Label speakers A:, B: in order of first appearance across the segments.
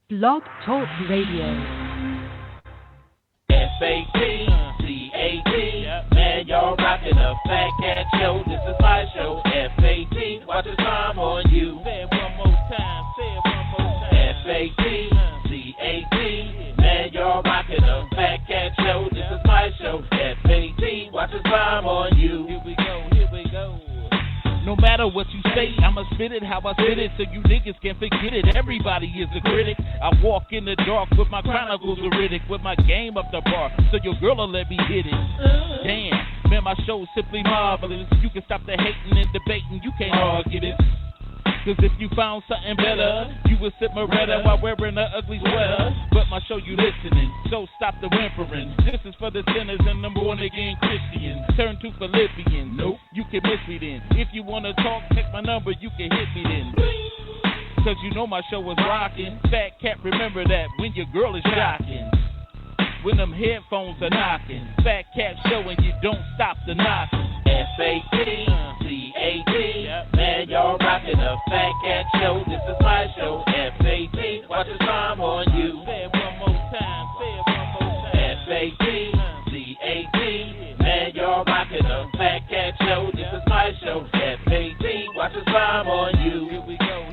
A: Blog Talk Radio.
B: F-A-T-C-A-T, man, y'all rockin' a Fat Cat show. This is my show, F-A-T, watch the time on you. Say it one more time, F-A-T-C-A-T, man, y'all rockin' a Fat Cat show. This is my show, F-A-T, watch the time on you. Here we go. No matter what you say, I'ma spit it how I spit it so you niggas can forget it. Everybody is a critic. I walk in the dark with my chronicles acidic, with my game up the bar, so your girl'll let me hit it. Damn, man, my show's simply marvelous. You can stop the hating and debating, you can't argue this. Cause if you found something better, you would sip Moretta while wearing an ugly sweater. But my show you listening, so stop the whimpering. This is for the sinners and the born again Christians. Turn to Philippians. Nope, you can miss me then. If you wanna talk, take my number, you can hit me then. Cause you know my show was rocking. Fat Cat, remember that when your girl is shocking. When them headphones are knocking. Fat Cat show and you don't stop the knocking. F-A-T-C-A-T, man, y'all rockin' a Fat Cat show. This is my show, F-A-T, watch the time on you. Say it one more time, F-A-T-C-A-T, man, y'all rockin' a Fat Cat show. This is my show, F-A-T, watch the time on you. Here we go.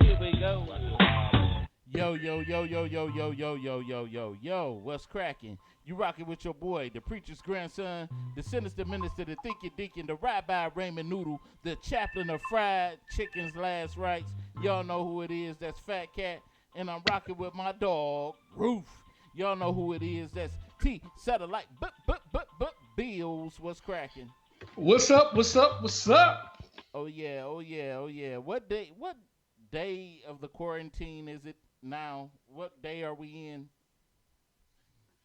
B: Yo, what's cracking? You rockin' with your boy, the preacher's grandson, the sinister minister, the thinking deacon, the rabbi Raymond Noodle, the chaplain of fried chicken's last rites. Y'all know who it is, that's Fat Cat, and I'm rocking with my dog, Roof. Y'all know who it is, that's T Satellite, Bills. What's cracking?
C: What's up?
B: Oh yeah. What day of the quarantine is it now? What day are we in?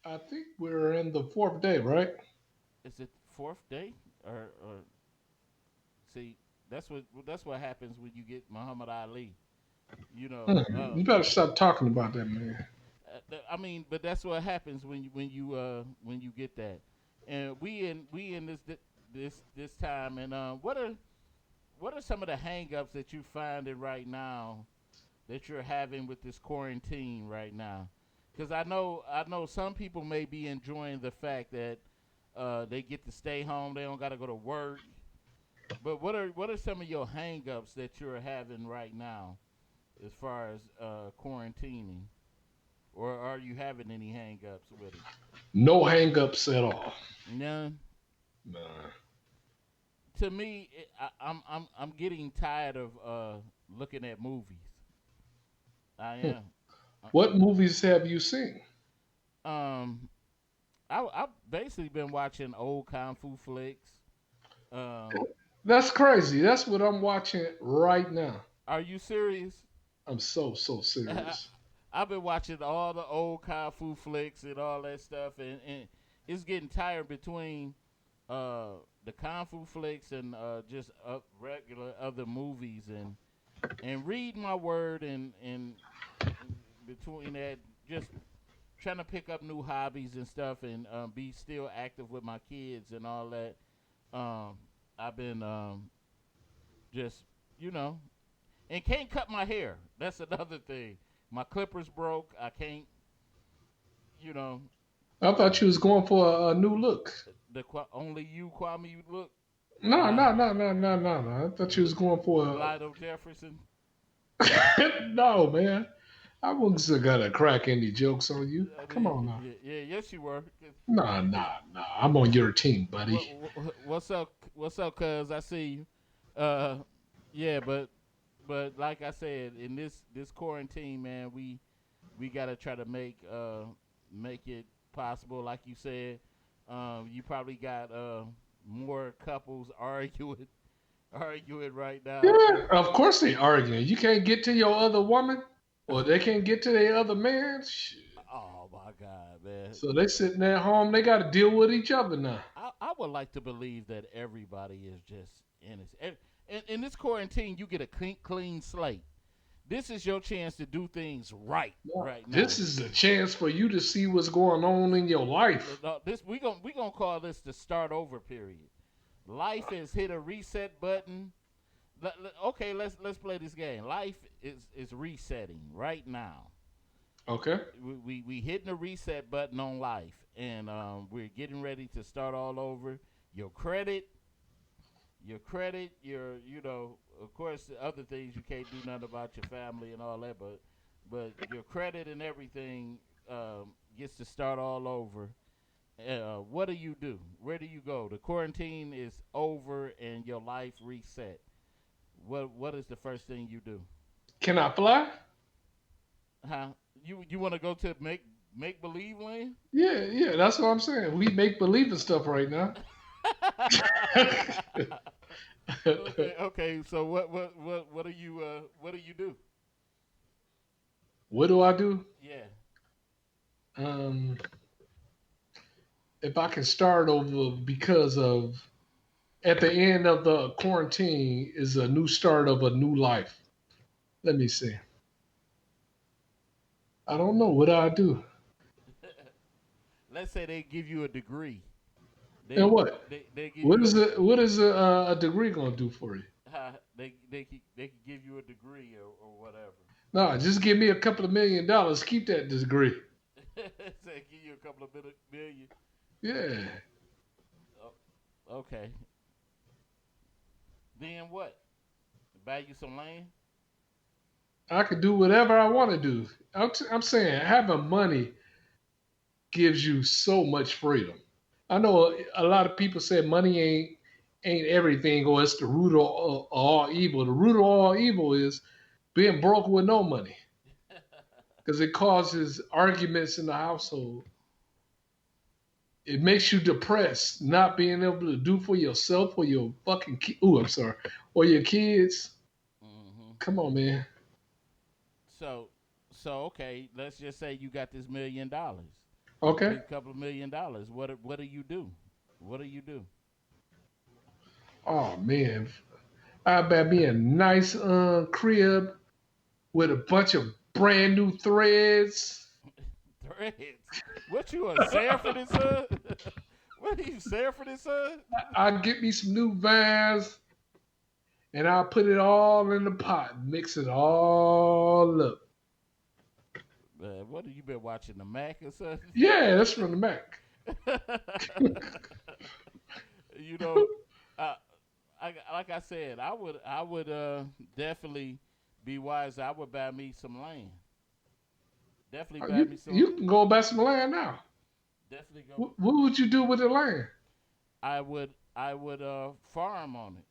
C: I think we're in the 4th day, right?
B: Is it 4th day? Or see, that's what happens when you get Muhammad Ali. You know,
C: You better stop talking about that, man.
B: I mean, but that's what happens when you get that. And we in this time. And what are some of the hang-ups that you're finding right now that you're having with this quarantine right now? Because I know some people may be enjoying the fact that they get to stay home, they don't got to go to work. But what are some of your hang-ups that you're having right now as far as quarantining? Or are you having any hang-ups with it?
C: No hang-ups at all.
B: None?
C: Nah.
B: To me, I'm getting tired of looking at movies. I am.
C: What movies have you seen?
B: I've basically been watching old kung fu flicks.
C: That's crazy. That's what I'm watching right now.
B: Are you serious?
C: I'm so serious.
B: I've been watching all the old kung fu flicks and all that stuff, and it's getting tired between the kung fu flicks and just regular other movies and read my word and between that, just trying to pick up new hobbies and stuff and be still active with my kids and all that. I've been just, and can't cut my hair. That's another thing. My clippers broke. I can't,
C: I thought you was going for a new look.
B: Only you, Kwame, look.
C: No. I thought you was going for a...
B: Lido Jefferson.
C: No, man. I wasn't gonna crack any jokes on you. Come on now.
B: Yeah, yes you were.
C: Nah. I'm on your team, buddy.
B: What's up, cuz? I see you. Yeah, but like I said, in this quarantine, man, we gotta try to make it possible. Like you said, you probably got more couples arguing right now.
C: Yeah, of course they arguing. You can't get to your other woman, or they can't get to their other man. Shit.
B: Oh my God, man!
C: So they sitting at home. They got to deal with each other now.
B: I would like to believe that everybody is just innocent. In this quarantine, you get a clean slate. This is your chance to do things right now.
C: This is a chance for you to see what's going on in your life.
B: We gonna call this the start over period. Life has hit a reset button. Okay, let's play this game. Life is resetting right now.
C: Okay.
B: We hitting the reset button on life, and we're getting ready to start all over. Your credit, of course, the other things you can't do nothing about your family and all that, but your credit and everything gets to start all over. What do you do? Where do you go? The quarantine is over and your life reset. What is the first thing you do?
C: Can I fly?
B: Huh? You want to go to make believe land?
C: Yeah, yeah, that's what I'm saying. We make believe in stuff right now.
B: Okay. So what do you do?
C: What do I do?
B: Yeah.
C: Um, if I can start over because of at the end of the quarantine is a new start of a new life. Let me see. I don't know what I do.
B: Let's say they give you a degree.
C: And
B: They
C: what?
B: they give
C: What
B: you
C: is it? What is a degree gonna do for you?
B: they could give you a degree or whatever.
C: No, just give me a couple of $1 million. Keep that degree.
B: Say give you a couple of million.
C: Yeah,
B: Okay. Then what? Buy you some land?
C: I could do whatever I want to do. I'm saying having money gives you so much freedom. I know a lot of people say money ain't everything, or it's the root of all evil. The root of all evil is being broke with no money because it causes arguments in the household. It makes you depressed, not being able to do for yourself or your fucking I'm sorry, or your kids.
B: hmm
C: Come on, man.
B: So okay, let's just say you got this $1 million.
C: Okay.
B: A couple of $1 million. What do you do? What do you do?
C: Oh man, I bet me a nice crib with a bunch of brand new threads.
B: Threads. What you a Sanford and Son? What are you Sanford and Son?
C: I'd get me some new vines and I'll put it all in the pot, mix it all up.
B: What have you been watching, the Mac or something?
C: Yeah, that's from the Mac.
B: you know, I, like I said, I would definitely be wise. I would buy me some land. Definitely buy
C: You
B: me some.
C: you can go buy some land now.
B: Definitely go.
C: What would you do with the land?
B: I would farm on it.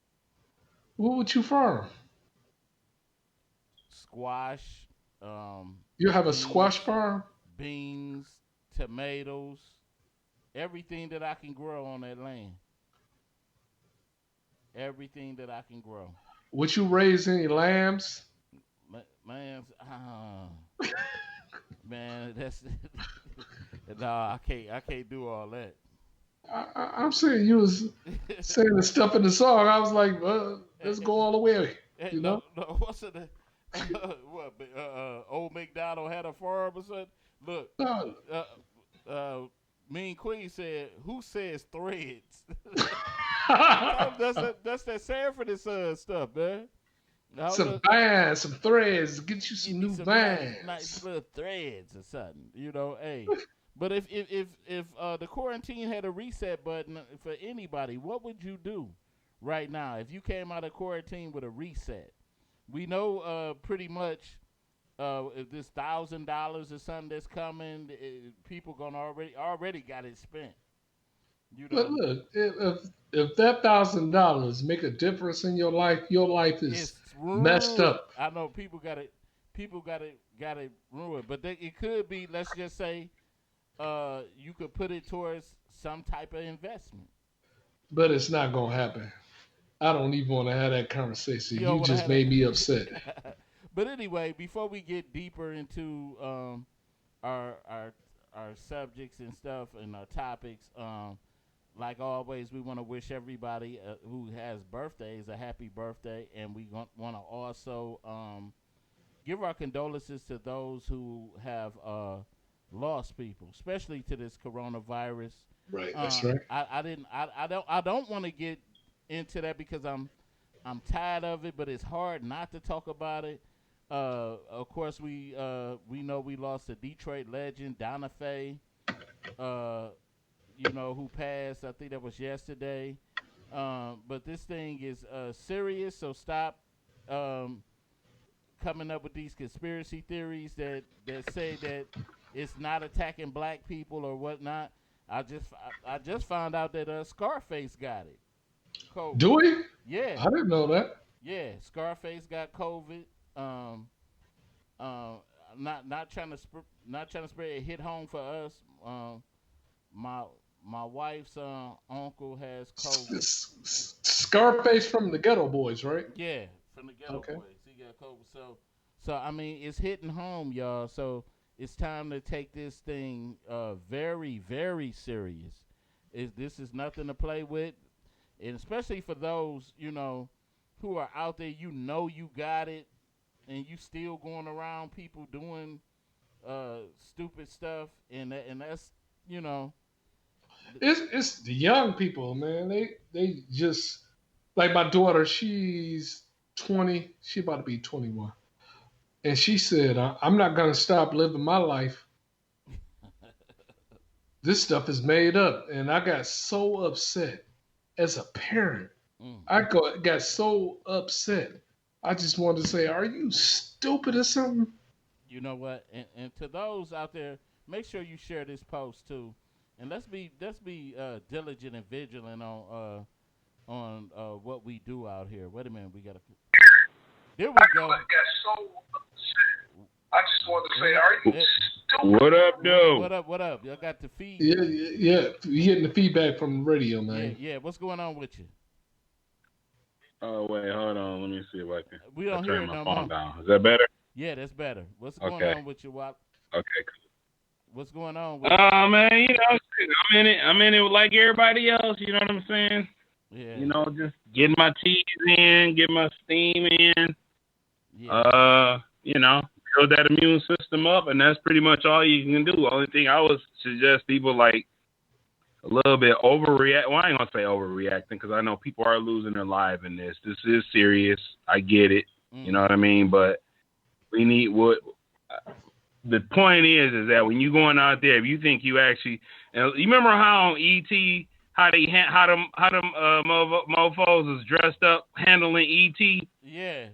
C: What would you farm?
B: Squash, um,
C: You have a squash
B: beans,
C: farm?
B: beans, tomatoes, everything that I can grow on that land. Everything that I can grow.
C: Would you raise any lambs?
B: Man, man, that's no, I can't do all that.
C: I'm saying you was saying the stuff in the song. I was like, let's go all the way. You
B: No,
C: know?
B: no, what's it? What? Old McDonald had a farm or something. Look,
C: No.
B: uh, uh, Mean Queen said, "Who says threads?" That's that Sanford and Son stuff, man. I was
C: Some
B: just,
C: vines, some threads, get you
B: give
C: some
B: me
C: new
B: some nice
C: vines.
B: little threads or something, Hey, but if the quarantine had a reset button for anybody, what would you do right now if you came out of quarantine with a reset? We know pretty much if this $1,000 or something that's coming, people gonna already got it spent. You
C: But
B: know,
C: look, if that $1,000 make a difference in your life is
B: it's
C: messed
B: ruined.
C: up.
B: I know people got it. People got it ruined. But it could be. Let's just say, you could put it towards some type of investment.
C: But it's not gonna happen. I don't even want to have that conversation.
B: You don't
C: You
B: want to
C: just
B: have
C: made me upset.
B: that. But anyway, before we get deeper into our our our subjects and stuff and our topics, like always, we want to wish everybody who has birthdays a happy birthday, and we want to also give our condolences to those who have lost people, especially to this coronavirus.
C: Right, that's right.
B: I don't want to get into that because I'm tired of it, but it's hard not to talk about it. Of course, we know we lost a Detroit legend, Donna Faye. Uh, who passed. I think that was yesterday. But this thing is serious, so stop um, coming up with these conspiracy theories that say that it's not attacking black people or whatnot. I just found out that Scarface got it. COVID.
C: Do we?
B: Yeah,
C: I didn't know that.
B: yeah. Scarface got COVID. Um, uh, not trying to not trying to spread it. Hit home for us. My my wife's uncle has COVID.
C: Scarface from the Ghetto Boys, right?
B: Yeah, from the Ghetto
C: Okay.
B: Boys. He got COVID. So I mean, it's hitting home, y'all. So it's time to take this thing very, very serious. This is nothing to play with, and especially for those who are out there. You got it, and you still going around people doing stupid stuff, and that's you know.
C: It's the young people, man. They just like my daughter. She's 20. She about to be 21, and she said, "I'm not gonna stop living my life. This stuff is made up." And I got so upset as a parent.
B: Mm.
C: Got so upset. I just wanted to say, "Are you stupid or something?"
B: You know what? And to those out there, make sure you share this post too, and let's be diligent and vigilant on what we do out here. Wait a minute, we gotta. There we go.
C: I got so upset. I just wanted to say, "Are you stupid?"
D: What up, dude?
B: What up? What up? Y'all got the feed?
C: Yeah. You getting the feedback from the radio, man.
B: Yeah. What's going on with you?
D: Oh, wait, hold on. Let me see if I can
B: We don't hear
D: turn
B: it
D: my
B: no
D: phone
B: more.
D: down. Is that better?
B: Yeah, that's better. What's going
D: Okay.
B: on with you, Wop?
D: Okay,
B: What's going on with
D: cool. Man, I'm in it like everybody else. You know what I'm saying?
B: Yeah.
D: Just getting my teas in, getting my steam in.
B: Yeah.
D: Build that immune system up, and that's pretty much all you can do. The only thing I would suggest people like a little bit overreact. Well, I ain't gonna say overreacting because I know people are losing their life in this. This is serious. I get it. You know what I mean? But we need what. The point is that when you going out there, if you think you actually, and you remember how on ET, how them mofos was dressed up handling ET.
B: Yeah.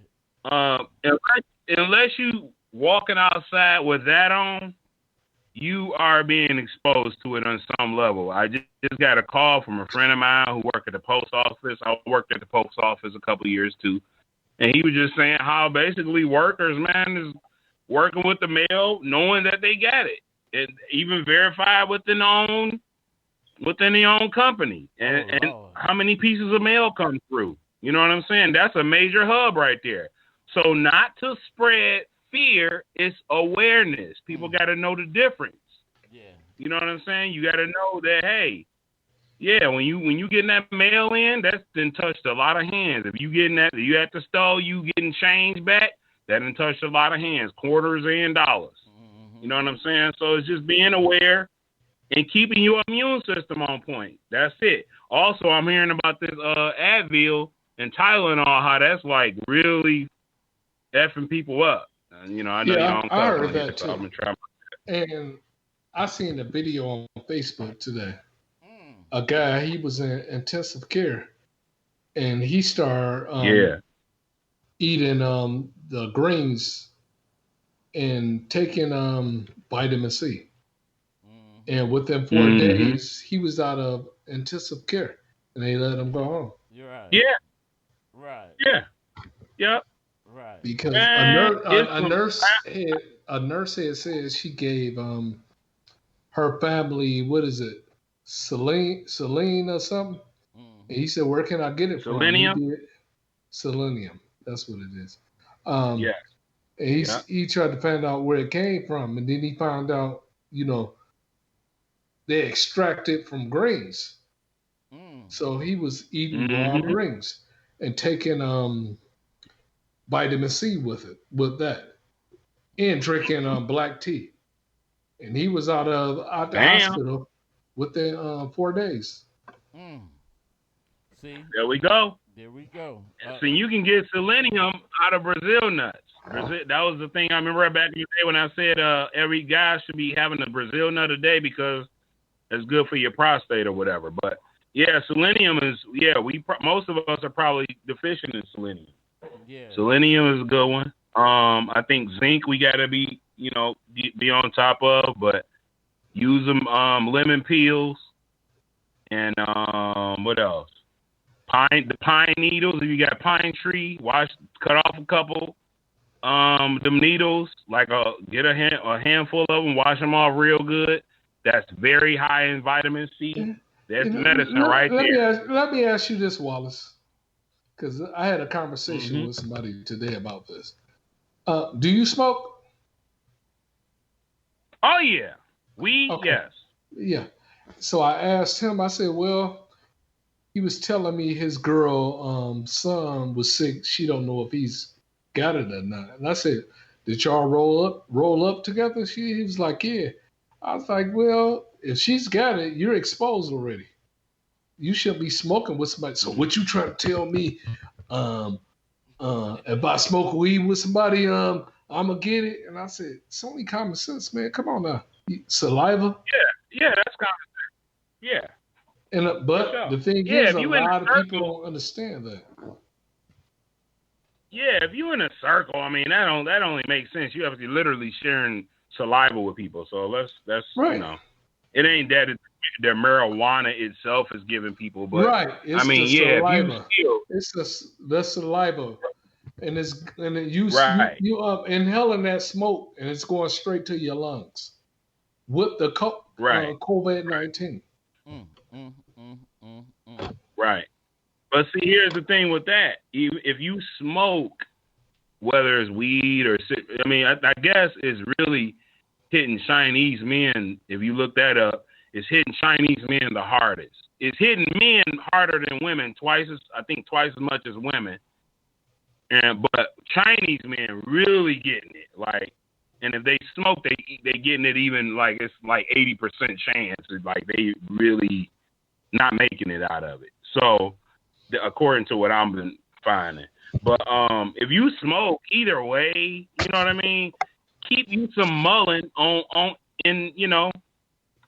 D: Unless you walking outside with that on, you are being exposed to it on some level. I just got a call from a friend of mine who worked at the post office. I worked at the post office a couple of years too, and he was just saying how basically workers, man, is working with the mail, knowing that they got it, and even verified within the own company, and how many pieces of mail come through. You know what I'm saying? That's a major hub right there. So not to spread fear, it's awareness. People got to know the difference.
B: Yeah.
D: You know what I'm saying? You got to know that, hey, yeah, when you getting that mail in, that's then touched a lot of hands. If you at the store, you getting change back, that done touched a lot of hands, quarters and dollars. Mm-hmm. You know what I'm saying? So it's just being aware and keeping your immune system on point. That's it. Also, I'm hearing about this Advil and Tylenol, how that's like really effing people up. I know you don't
C: I heard
D: here,
C: that
D: so
C: too.
D: I'm gonna try.
C: And I seen a video on Facebook today. A guy, he was in intensive care, and he started eating the greens and taking vitamin C. And within 4 days, he was out of intensive care, and they let him go home.
B: You're right.
D: Yeah.
B: Right.
D: Yeah. Yep.
B: Right.
C: Because a nurse had said she gave her family, what is it, Selene or something. And he said, "Where can I get it
D: Selenium?
C: from?" Selenium. That's what it is.
D: Yeah.
C: And he tried to find out where it came from, and then he found out, they extract it from greens. So he was eating raw greens and taking vitamin C with that, and drinking black tea. And he was out the hospital within 4 days.
B: See,
D: there we go.
B: There we go.
D: So you can get selenium out of Brazil nuts. Brazil, that was the thing I remember back in the day when I said every guy should be having a Brazil nut a day because it's good for your prostate or whatever. But yeah, selenium is most of us are probably deficient in selenium.
E: Yeah.
D: Selenium is a good one. I think zinc we gotta be on top of, but use them lemon peels and what else? The pine needles. If you got a pine tree, cut off a couple. Them needles, get a handful of them, wash them off real good. That's very high in vitamin C. That's medicine right there.
C: Let me ask you this, Wallace, because I had a conversation with somebody today about this. Do you smoke?
D: Oh yeah, weed.
C: Okay.
D: Yes.
C: Yeah. So I asked him. I said, well, he was telling me his girl son was sick. She don't know if he's got it or not. And I said, did y'all roll up together? He was like, yeah. I was like, well, if she's got it, you're exposed already. You should be smoking with somebody. So what you trying to tell me? If I smoke weed with somebody, I'm gonna get it. And I said, it's only common sense, man. Come on now. Saliva.
D: Yeah, that's common sense. Yeah.
C: And but the thing is, a lot of people don't understand that.
D: Yeah, if you're in a circle, I mean, that only makes sense. You have to literally sharing saliva with people. So that's
C: right.
D: It ain't that the marijuana itself is giving people, but
C: right. It's
D: I mean,
C: saliva.
D: It's
C: the saliva, and you inhaling that smoke, and it's going straight to your lungs with the COVID-19.
D: Right. But see, here's the thing with that. If you smoke, whether it's weed or, I guess it's really hitting Chinese men. If you look that up, it's hitting Chinese men the hardest. It's hitting men harder than women, twice as much as women. But Chinese men really getting it. And if they smoke, they getting it even it's 80% chance. They really not making it out of it. So, according to what I've been finding. But if you smoke, either way, you know what I mean? Keep you some mullein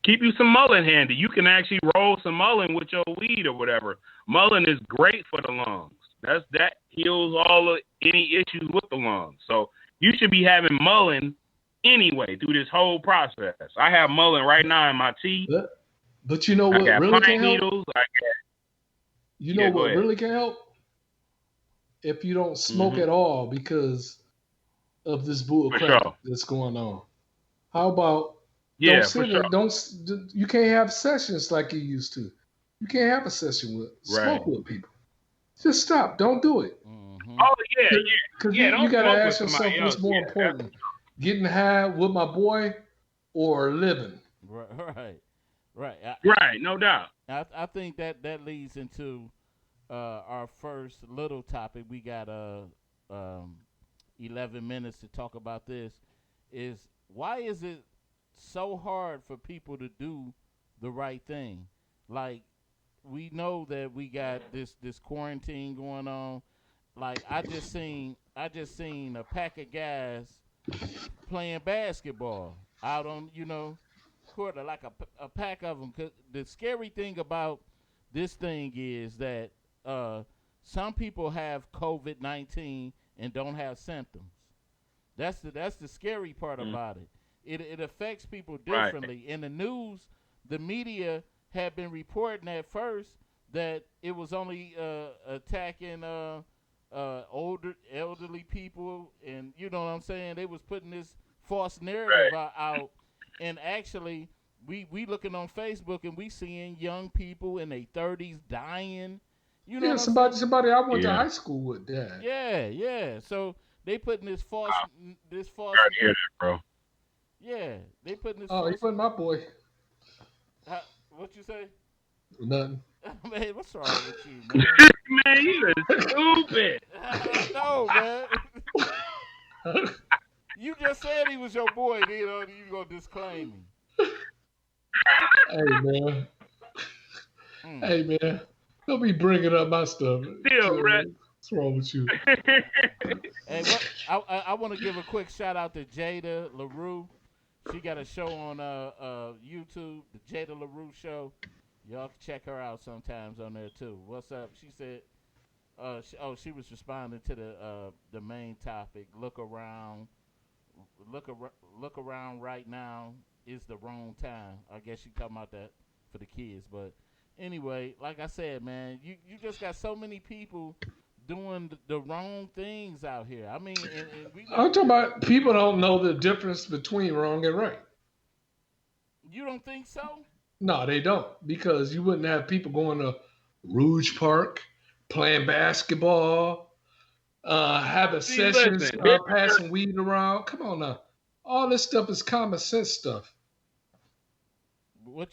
D: keep you some mullein handy. You can actually roll some mullein with your weed or whatever. Mullein is great for the lungs. That heals any issues with the lungs. So you should be having mullein anyway through this whole process. I have mullein right now in my tea.
C: But you know what really can help? You know what
D: ahead.
C: really can help? If you don't smoke at all because of this bull crap that's going on. How about you can't have sessions like you used to. You can't have a session with smoke with people. Just stop. Don't do it.
D: Oh yeah.
C: Because you got to ask yourself what's more important: getting high with my boy or living.
E: Right.
D: Right. No doubt.
E: I think that leads into our first little topic. We got 11 minutes to talk about this. Is why is it so hard for people to do the right thing? We know that we got this quarantine going on. I just seen a pack of guys playing basketball out on court, a pack of them. 'Cause the scary thing about this thing is that some people have COVID-19 and don't have symptoms. That's the scary part about it. It affects people differently. Right. In the news, the media had been reporting at first that it was only attacking elderly people, and you know what I'm saying. They was putting this false narrative out, and actually, we looking on Facebook and we seeing young people in their 30s dying. You know,
C: somebody I went to high school with that.
E: Yeah. So they putting this false.
D: I hear that, bro.
E: Yeah, they putting this.
C: Oh, he put my boy.
E: What you say?
C: Nothing.
E: Man, what's wrong with you, man?
D: Man, you are stupid.
E: No, man. You just said he was your boy. You gonna disclaim me?
C: Hey, man. Don't be bringing up my stuff.
D: Still, Red.
C: What's wrong with you?
E: Hey, I want to give a quick shout out to Jada LaRue. She got a show on YouTube, the Jada LaRue Show. Y'all can check her out sometimes on there too. What's up? She said, she was responding to the main topic. Look around right now is the wrong time. I guess she talking about that for the kids, but anyway, like I said, man, you just got so many people doing the wrong things out here. I mean, and
C: I'm talking about people don't know the difference between wrong and right.
E: You don't think so?
C: No, they don't, because you wouldn't have people going to Rouge Park, playing basketball, having sessions, passing weed around. Come on now. All this stuff is common sense stuff.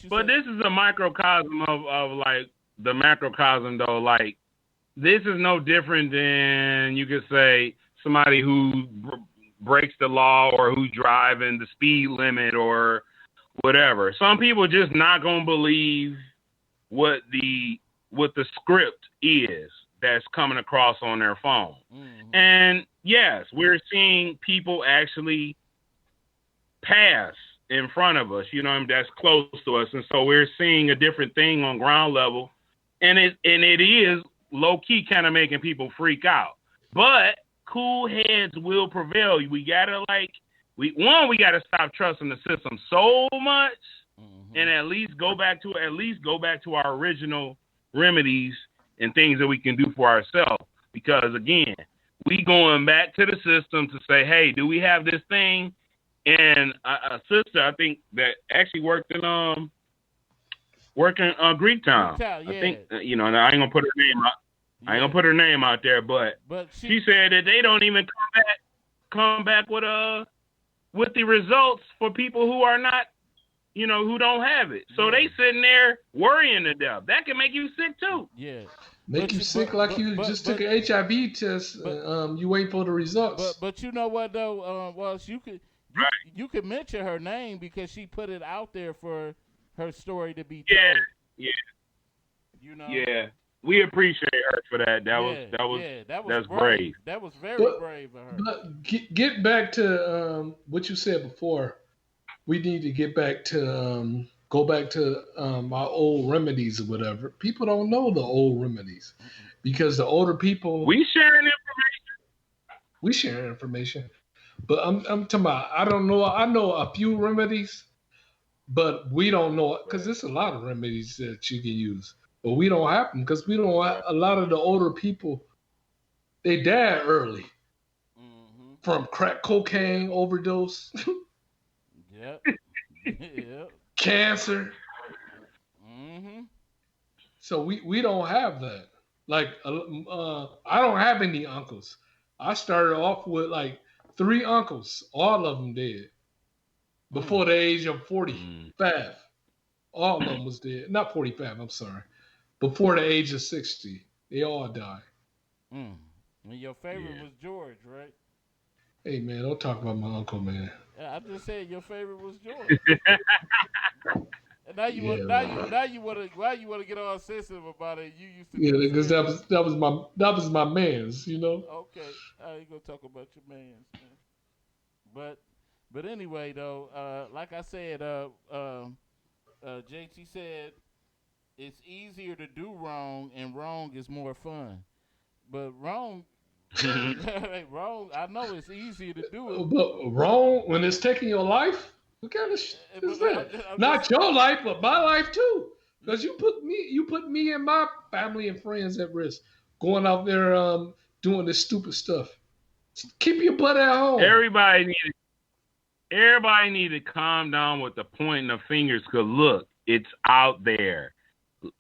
D: But this is a microcosm of like the macrocosm, though. Like, this is no different than, you could say, somebody who breaks the law or who's driving the speed limit or whatever. Some people just not gonna believe what the script is that's coming across on their phone. Mm-hmm. And yes, we're seeing people actually pass in front of us, that's close to us, and so we're seeing a different thing on ground level, and it is low key kind of making people freak out. But cool heads will prevail. We gotta we gotta stop trusting the system so much, mm-hmm. and at least go back to our original remedies and things that we can do for ourselves. Because again, we going back to the system to say, hey, do we have this thing? And a sister, I think, that actually worked in Greek Town. Yeah. I think I ain't gonna put her name out. Yeah. I ain't gonna put her name out there, but she said that they don't even come back with the results for people who are not, who don't have it. So they sitting there worrying to death. That can make you sick too.
E: Yeah.
C: Make you sick like you just took an HIV test. You wait for the results.
E: But you know what though? You could mention her name because she put it out there for her story to be told.
C: Yeah.
D: Yeah. We appreciate her for that. That's brave.
E: That was very brave of her.
C: But get back to what you said before. We need to get back to go back to our old remedies or whatever. People don't know the old remedies because the older people.
D: We sharing
C: information. But I'm talking about, I don't know. I know a few remedies, but we don't know, because there's a lot of remedies that you can use. But we don't have them because we don't have, a lot of the older people, they died early from crack cocaine overdose.
E: Yep.
C: Cancer.
E: Mm-hmm.
C: So we don't have that. Like, I don't have any uncles. I started off with like 3 uncles, all of them dead before the age of 45. All of them was dead. Not 45, I'm sorry. Before the age of 60. They all died.
E: And your favorite was George, right?
C: Hey, man, don't talk about my uncle, man.
E: Yeah, I'm just saying your favorite was George. And now you want to get all sensitive about it. You used to.
C: Yeah, because that was my man's,
E: Okay, I ain't gonna talk about your man's, man. But anyway, though, like I said, JT said it's easier to do wrong, and wrong is more fun. But wrong. Wrong. I know it's easier to do it,
C: but wrong when it's taking your life. What kind of shit is that? Not your life, but my life too. Because you put me and my family and friends at risk going out there doing this stupid stuff. Keep your butt at home.
D: Everybody need to calm down with the pointing of fingers. Cause look, it's out there.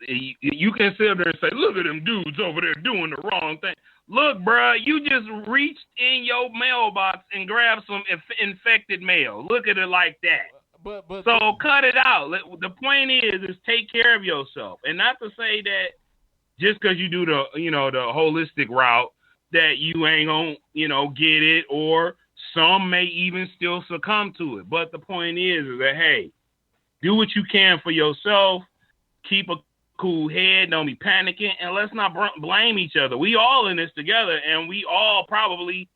D: You can sit there and say, "Look at them dudes over there doing the wrong thing." Look, bruh, you just reached in your mailbox and grabbed some infected mail. Look at it like that. So cut it out. The point is take care of yourself. And not to say that just because you do the holistic route that you ain't gonna, get it, or some may even still succumb to it. But the point is that, hey, do what you can for yourself. Keep a cool head, don't be panicking, and let's not blame each other. We all in this together, and we all probably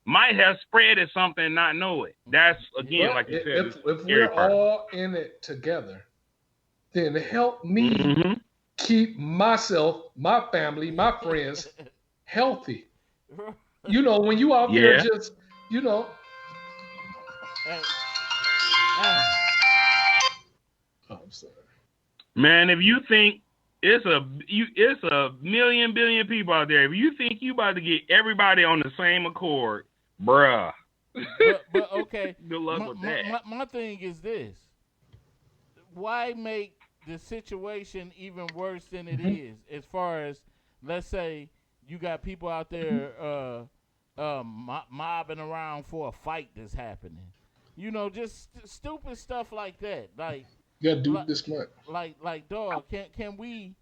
D: might have spread it something and not know it. That's, again,
C: But
D: like you said,
C: if we're all in it together, then help me keep myself, my family, my friends healthy. You know, when you out there just, you know. Oh, I'm sorry.
D: Man, if you think it's a million billion people out there, if you think you about to get everybody on the same accord, bruh.
E: But okay.
D: Good luck with that.
E: My thing is this: why make the situation even worse than it is? As far as, let's say, you got people out there mobbing around for a fight that's happening. You know, just stupid stuff like that. Like,
C: you gotta do this much.
E: Like, dog, can we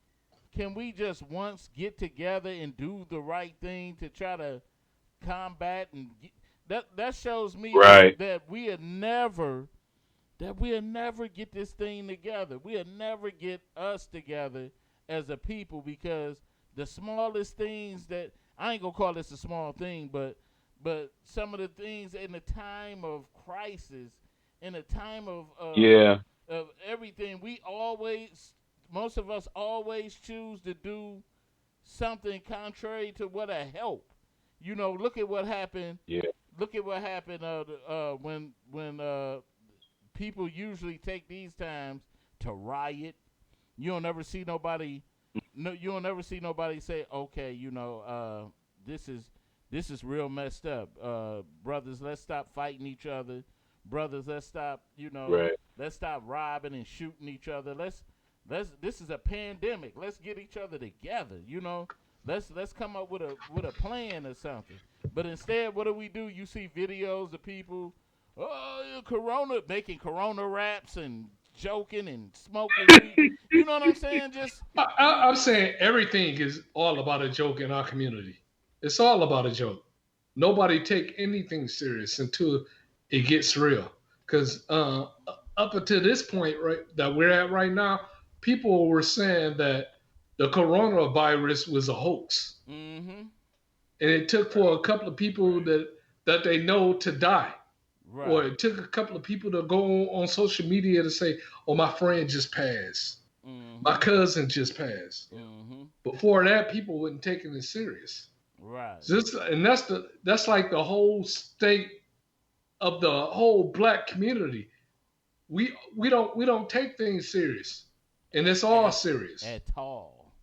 E: just once get together and do the right thing to try to combat and that shows me that we'll never get this thing together. We'll never get us together as a people, because the smallest things that, I ain't gonna call this a small thing, but some of the things in the time of crisis, in the time of everything, most of us always choose to do something contrary to what'll help. You know, look at what happened. Yeah. Look at what happened when people usually take these times to riot. You don't ever see nobody. No, you don't ever see nobody say, "Okay, you know, this is real messed up. Brothers, let's stop fighting each other. Brothers, let's stop. You know, let's stop robbing and shooting each other. Let's. This is a pandemic. Let's get each other together. You know, let's come up with a plan or something." But instead, what do? You see videos of people, making Corona raps and joking and smoking weed. You know what I'm saying? Just
C: I'm saying everything is all about a joke in our community. It's all about a joke. Nobody take anything serious until it gets real. Because up until this point, right, that we're at right now, people were saying that the coronavirus was a hoax. Mm-hmm. And it took for a couple of people that they know to die. Right. Or it took a couple of people to go on social media to say, "Oh, my friend just passed. Mm-hmm. My cousin just passed." Mm-hmm. Before that, people wouldn't take it serious. Right. And that's like the whole state of the whole black community. We don't take things serious. And it's all serious.
E: At all.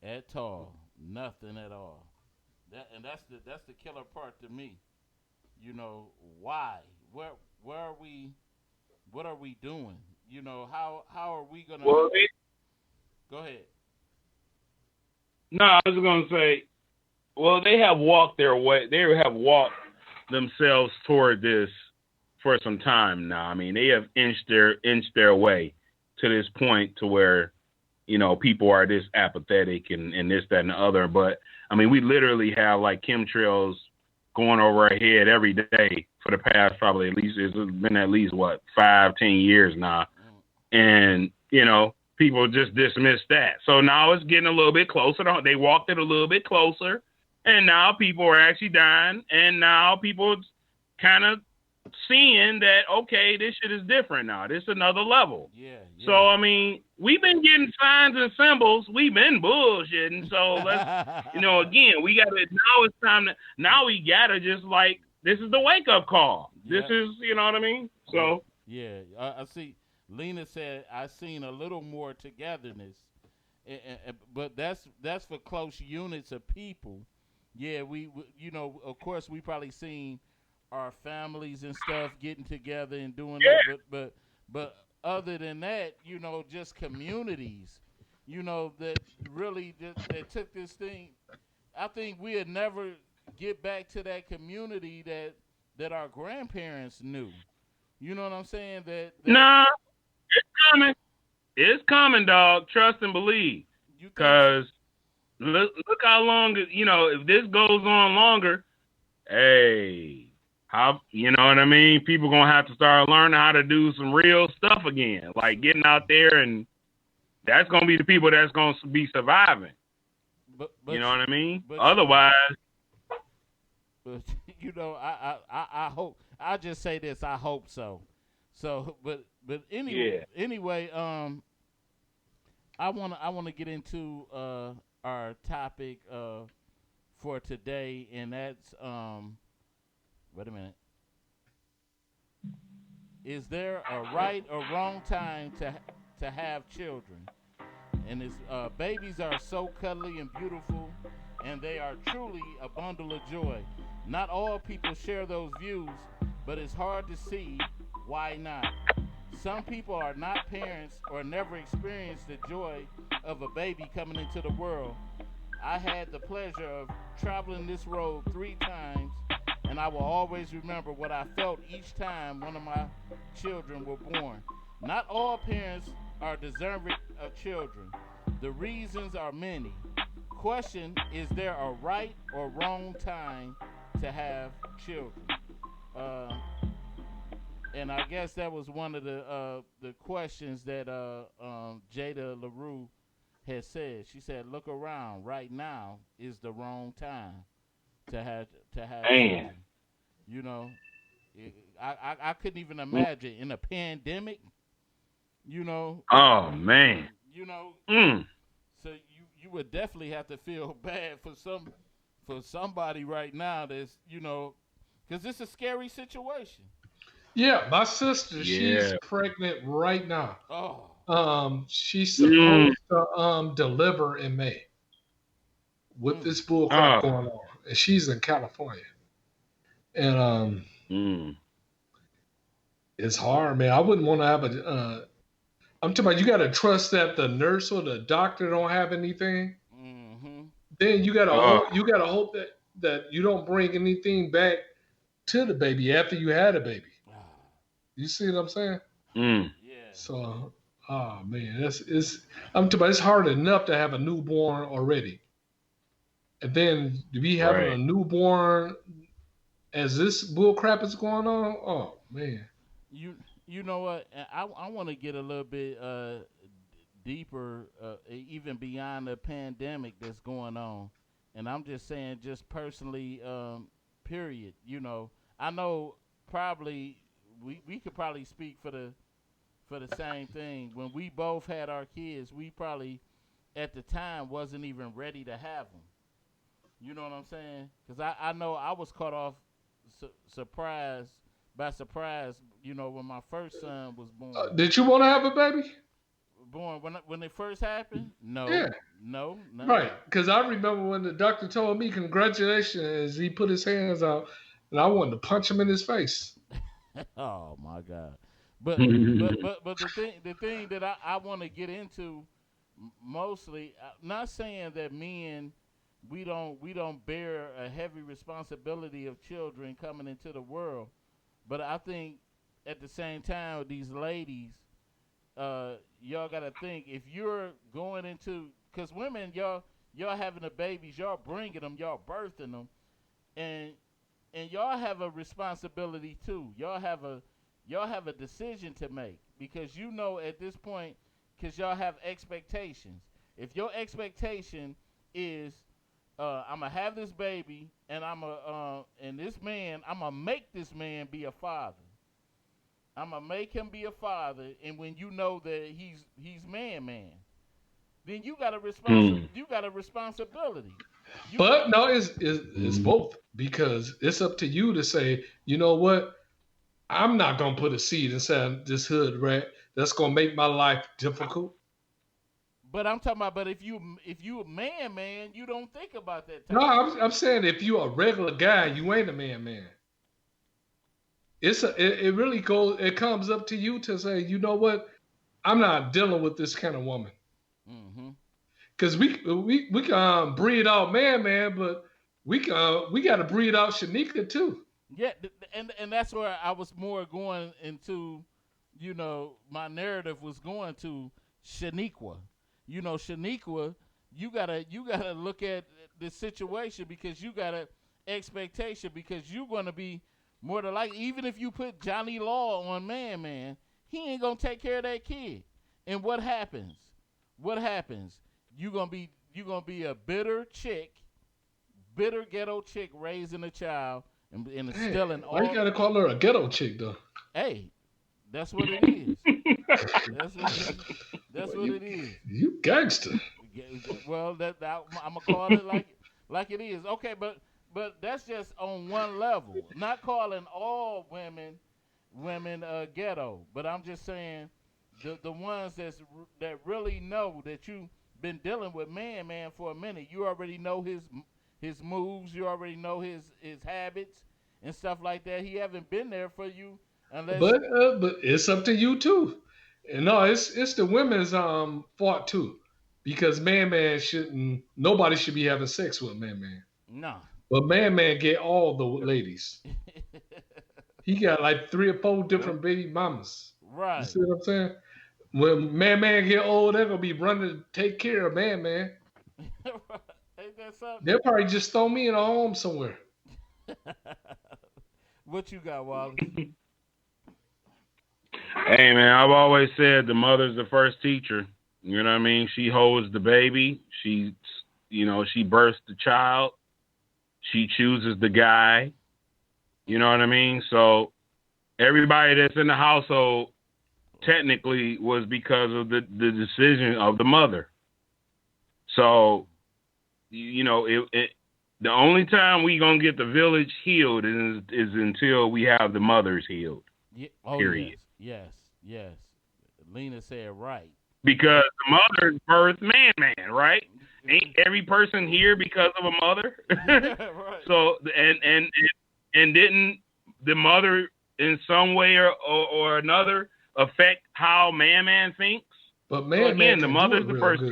E: Nothing at all. That's the killer part to me. You know, why? Where are we? What are we doing? You know, how are we gonna? Well, go ahead.
D: No, I was gonna say, well, they have walked their way. They have walked themselves toward this for some time now. I mean, they have inched their way to this point to where, you know, people are this apathetic and this, that, and the other. But I mean, we literally have like chemtrails going over our head every day for the past probably it's been at least 5-10 years now. And, you know, people just dismiss that. So now it's getting a little bit closer. They walked it a little bit closer, and now people are actually dying. And now people kind of seeing that, okay, this shit is different now. This is another level. Yeah. So, I mean, we've been getting signs and symbols. We've been bullshitting. So let's, you know, again, now it's time now we gotta just like, this is the wake up call. Yeah. This is, you know what I mean? So.
E: Yeah. I see. Lena said, I seen a little more togetherness, but that's for close units of people. Yeah. We you know, of course we probably seen our families and stuff getting together and doing that, but other than that, you know, just communities, you know, that really that took this thing. I think we'll never get back to that community that our grandparents knew. You know what I'm saying?
D: Nah, it's coming. It's coming, dog. Trust and believe. Because look how long, you know, if this goes on longer, hey. How, you know what I mean? People gonna have to start learning how to do some real stuff again, like getting out there and that's gonna be the people that's gonna be surviving.
E: But
D: You know what I mean?
E: but-
D: Otherwise,
E: But I hope. I just say this. I hope so. So, but anyway, I wanna get into our topic for today, and that's wait a minute. Is there a right or wrong time to have children? And it's, babies are so cuddly and beautiful, and they are truly a bundle of joy. Not all people share those views, but it's hard to see why not. Some people are not parents or never experienced the joy of a baby coming into the world. I had the pleasure of traveling this road 3 times, and I will always remember what I felt each time one of my children were born. Not all parents are deserving of children. The reasons are many. Question, is there a right or wrong time to have children? And I guess that was one of the questions that Jada LaRue had said. She said, "Look around. Right now is the wrong time to have children." You know, I couldn't even imagine in a pandemic. You know.
D: oh man.
E: You know.
D: Mm.
E: So you would definitely have to feel bad for somebody right now that's, you know, because it's a scary situation.
C: Yeah, my sister, she's
D: Yeah.
C: pregnant right now.
E: Oh,
C: She's supposed to deliver in May with this bull crap
D: Oh.
C: going on, and she's in California. And
D: Mm.
C: it's hard, man. I wouldn't want to have a. I'm talking about you got to trust that the nurse or the doctor don't have anything.
E: mm-hmm.
C: Then you got to
D: Oh.
C: hope that you don't bring anything back to the baby after you had a baby. You see what I'm saying?
D: Mm.
E: Yeah.
C: So, oh man, I'm talking about it's hard enough to have a newborn already, and then to be having
D: Right.
C: a newborn as this bull crap is going on. Oh man.
E: You know what? I want to get a little bit deeper, even beyond the pandemic that's going on, and I'm just saying, just personally, period. You know, I know probably we could probably speak for the same thing. When we both had our kids, we probably at the time wasn't even ready to have them. You know what I'm saying? Because I know I was caught off by surprise, you know, when my first son was born.
C: Did you want to have a baby?
E: Born when it first happened? No.
C: Yeah.
E: No.
C: Right, because I remember when the doctor told me congratulations, he put his hands out, and I wanted to punch him in his face.
E: Oh my God. But the thing that I want to get into mostly, not saying that men we don't bear a heavy responsibility of children coming into the world, but I think at the same time these ladies, y'all gotta think, if you're going into, because women, y'all having the babies, y'all bringing them, y'all birthing them, and y'all have a responsibility too. Y'all have a decision to make, because you know at this point, because y'all have expectations. If your expectation is I'm gonna have this baby, and I'm gonna make this man be a father. I'm gonna make him be a father, and when you know that he's man, then you got a you got a responsibility.
C: But no, it's both, because it's up to you to say, you know what, I'm not gonna put a seed inside this hood rat that's gonna make my life difficult.
E: But I'm talking about, if you a man, you don't think about that.
C: No, I'm saying if you're a regular guy, you ain't a man. It really goes. It comes up to you to say, you know what, I'm not dealing with this kind of woman.
E: Mm-hmm.
C: Because we can breed out man, but we got to breed out Shanika too.
E: Yeah, and that's where I was more going into. You know, my narrative was going to Shaniqua. You know, Shaniqua, you gotta look at the situation, because you got an expectation, because you're gonna be more than likely, even if you put Johnny Law on man, he ain't gonna take care of that kid. And what happens? what happens? You gonna be a bitter ghetto chick raising a child and instilling
C: Why you
E: all.
C: gotta call her a ghetto chick though?
E: Hey, that's what it is. That's what it is.
C: You gangster.
E: Well, I'm gonna call it like it is. Okay, but that's just on one level. Not calling all women ghetto, but I'm just saying the ones that really know that you've been dealing with man for a minute. You already know his moves. You already know his habits and stuff like that. He haven't been there for you unless.
C: But it's up to you too. And no, it's the women's fault too, because man shouldn't. Nobody should be having sex with man.
E: No.
C: But man get all the ladies. He got like 3 or 4 different baby mamas.
E: Right.
C: You see what I'm saying? When man get old, they're gonna be running to take care of man.
E: Ain't that something?
C: They'll probably just throw me in a home somewhere.
E: What you got, Wallace?
D: Hey man, I've always said the mother's the first teacher. You know what I mean? She holds the baby. She births the child. She chooses the guy. You know what I mean? So everybody that's in the household technically was because of the decision of the mother. So, the only time we gonna get the village healed is until we have the mothers healed.
E: Yeah. Oh,
D: period.
E: Yes. Lena said right.
D: Because the mother birthed man, right? Ain't every person here because of a mother?
E: Right.
D: So and didn't the mother in some way or another affect how man thinks?
C: But
D: the mother's the first.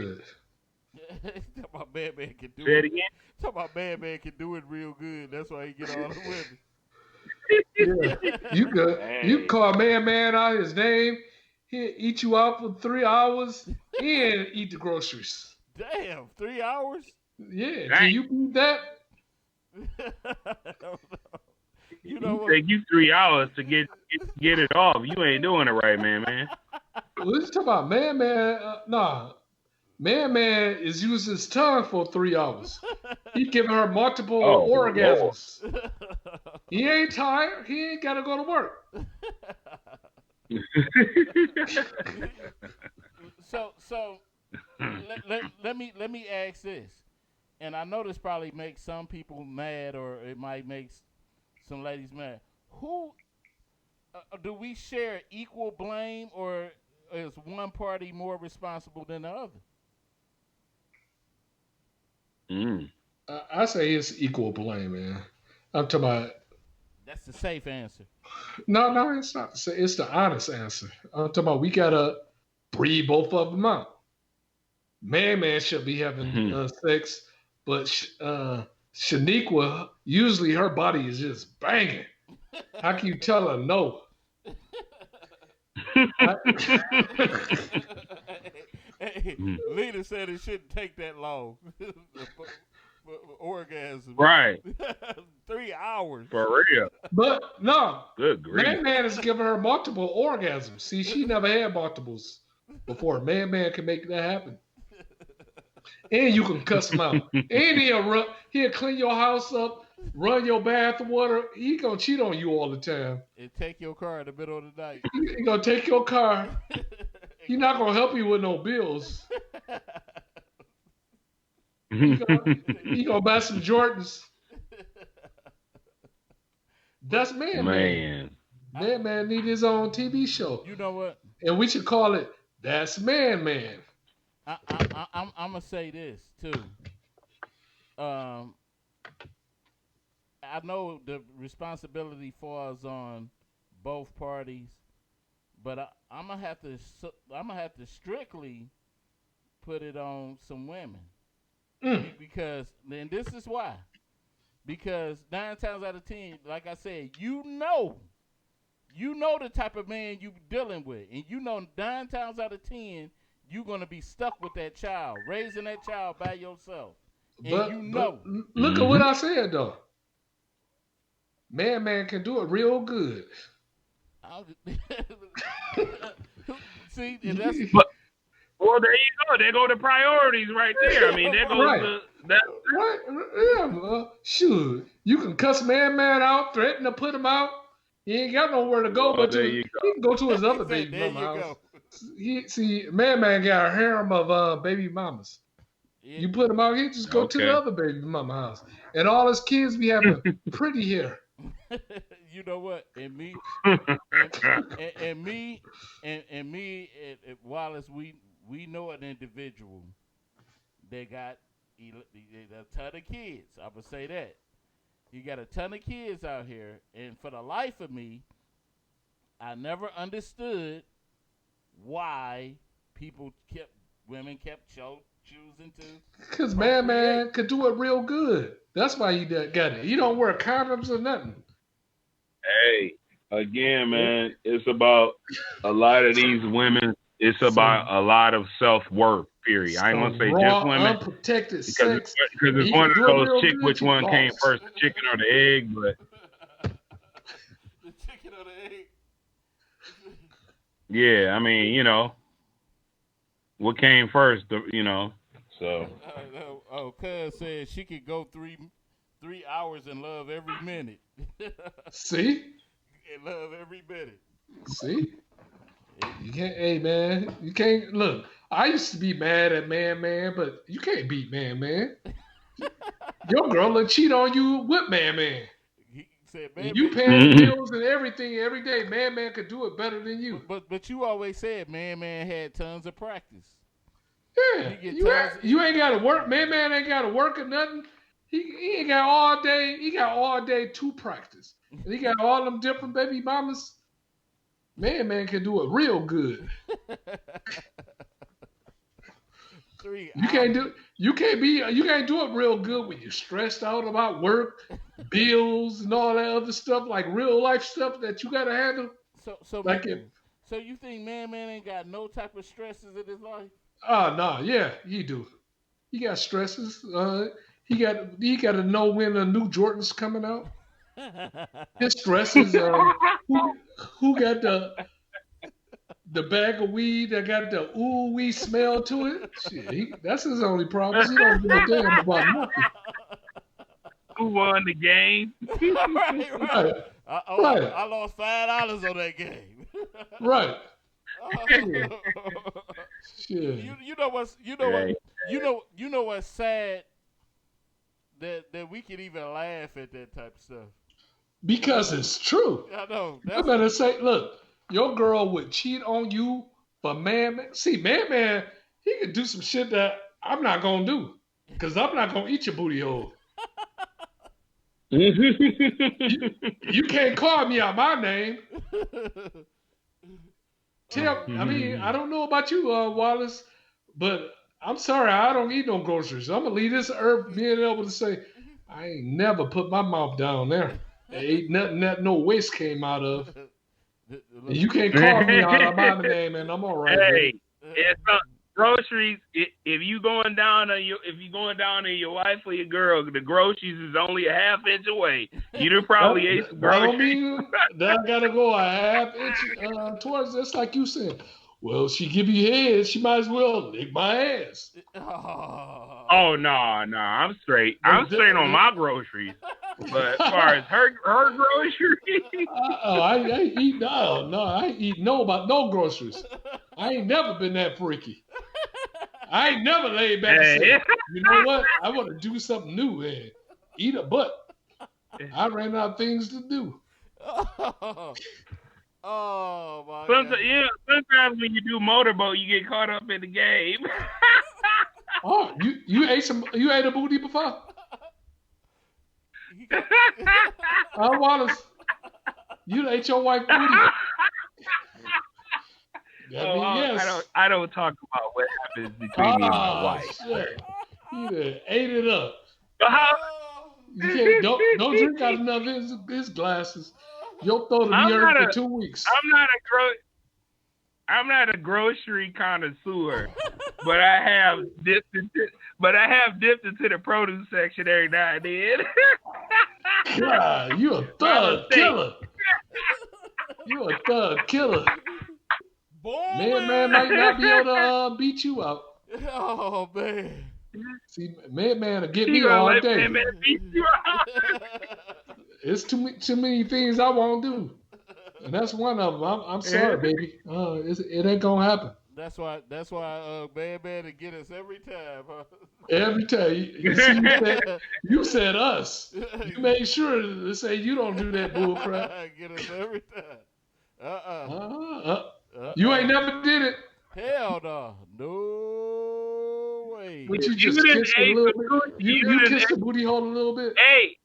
E: Talk about man can do
D: Say it again.
E: Talk about man can do it real good. That's why he get all the women.
C: Yeah. You call man out his name. He'll eat you out for 3 hours and eat the groceries.
E: Damn, 3 hours?
C: Yeah.
D: Dang.
C: Can you beat that?
E: You know what?
D: Take you 3 hours to get it off. You ain't doing it right, man.
C: Let's talk about man. Nah. Man is using his tongue for 3 hours. He giving her multiple orgasms.
E: Lord.
C: He ain't tired. He ain't got to go to work.
E: So let me ask this, and I know this probably makes some people mad, or it might make some ladies mad. Who do we share equal blame, or is one party more responsible than the other?
C: I say it's equal blame, man. I'm talking about.
E: That's the safe answer.
C: No, it's not. It's the honest answer. I'm talking about we gotta breed both of them out. Man should be having sex, but Shaniqua, usually her body is just banging. How can you tell her no?
E: Hey, Lena said it shouldn't take that long. Orgasm.
D: Right.
E: 3 hours.
D: For real.
C: But no,
D: Good grief.
C: Man is giving her multiple orgasms. See, she never had multiples before. Man can make that happen. And you can cuss him out. And he'll clean your house up, run your bath water. He gonna cheat on you all the time.
E: And take your car in the middle of the night.
C: He gonna take your car. He's not gonna help you with no bills. He gonna buy some Jordans. That's man. Man need his own TV show.
E: You know what?
C: And we should call it That's Man.
E: I'm gonna say this too. I know the responsibility falls on both parties, but I'm gonna have to strictly put it on some women. Because then this is why. Because 9 times out of 10, like I said, you know the type of man you dealing with, and 9 times out of 10 you're gonna be stuck with that child, raising that child by yourself, and
C: but look at what I said though. Man can do it real good.
E: See, and that's.
D: But There you go. There go the priorities right there. I mean, there goes
C: Right. Right? Yeah, well, shoot. You can cuss man out, threaten to put him out. He ain't got nowhere to go but
D: there
C: to.
D: you
C: He can go to his other
E: He said,
C: baby
E: there
C: mama
E: you
C: house.
E: go.
C: See, man got a harem of baby mamas.
E: Yeah.
C: You put him out, he just go to the
D: Okay.
C: other baby mama house, and all his kids be having pretty hair.
E: You know what? And me, and Wallace, we know an individual that got a ton of kids. I would say that. He got a ton of kids out here, and for the life of me, I never understood why women kept choosing to.
C: Because man could do it real good. That's why he got it. He don't wear condoms or nothing.
D: Hey, again, man, it's about a lot of these women. It's about a lot of self-worth, period. I ain't going to say
C: raw,
D: just women.
C: unprotected
D: Because
C: sex.
D: it's one of those chick, which one came first, the chicken or the egg, but
E: The chicken or the egg.
D: yeah, I mean, what came first, so.
E: Cuz said she could go 3 hours and love every minute.
C: See?
E: And love every minute.
C: See? You can't, hey man, you can't, look, I used to be mad at man, but you can't beat man. Your girl will cheat on you with man.
E: He said,
C: You paying bills and everything every day. Man could do it better than you.
E: But you always said man had tons of practice.
C: Yeah, you ain't got to work. Man ain't got to work or nothing. He ain't got all day. He got all day to practice. And he got all them different baby mamas. Man can do it real good. You can't do it real good when you're stressed out about work, bills, and all that other stuff, like real life stuff that you gotta handle.
E: So you think man ain't got no type of stresses in his life?
C: Oh no, yeah, he do. He got stresses. He got to know when the new Jordan's coming out. His stresses. Who got the bag of weed that got the ooh wee smell to it? Shit, that's his only problem. He don't give a damn about nothing.
D: Who won the game?
E: Right. I lost $5 on that game.
C: Right. Shit.
E: You know what's sad that we can even laugh at that type of stuff.
C: Because it's true.
E: I know.
C: I better say, look, your girl would cheat on you for man. See, man, he could do some shit that I'm not gonna do. Because I'm not gonna eat your booty hole. You can't call me out my name. I mean, I don't know about you, Wallace, but I'm sorry, I don't eat no groceries. I'm gonna leave this earth being able to say, I ain't never put my mouth down there. There ain't nothing that no waste came out of. You can't call me out of my name, and I'm all right.
D: Hey, it's groceries. If you going down to your wife or your girl, the groceries is only a half inch away. You'd probably ate some groceries.
C: I don't mean that I gotta go a half inch towards. That's like you said. Well, she give you head, she might as well lick my ass.
D: Oh no, I'm straight. I'm straight on my groceries. But as far as her groceries,
C: I eat I ain't eat no groceries. I ain't never been that freaky. I ain't never laid back and said, you know what? I want to do something new and eat a butt. I ran out of things to do.
E: Oh my God.
D: Sometimes when you do motorboat, you get caught up in the game.
C: Oh, you ate a booty before? Wallace, you ate your wife booty. Yes.
D: I don't talk about what happens between me and my wife.
C: Shit. You done ate it up.
D: How?
C: You can't don't drink out enough his glasses. Your throat will be hurt for 2 weeks.
D: I'm not a grocery connoisseur, but I have dipped into the produce section every now and then.
C: God, you a thug killer. You a thug killer. Man might not be able to beat you out.
E: Oh man.
C: See, man will get
D: He
C: me
D: gonna
C: all
D: let
C: day.
D: man beat you out.
C: It's too many things I won't do, and that's one of them. I'm sorry, baby. It ain't gonna happen.
E: That's why man to get us every time, huh?
C: Every time you see, you said us. You made sure to say you don't do that bull crap.
E: Get us every time.
C: You ain't never did it,
E: Hell no. No way.
C: but you
D: If you
C: just
D: didn't
C: kissed a
D: ate
C: little
D: some
C: bit.
D: coochie,
C: You kissed the booty hole a little bit.
D: hey,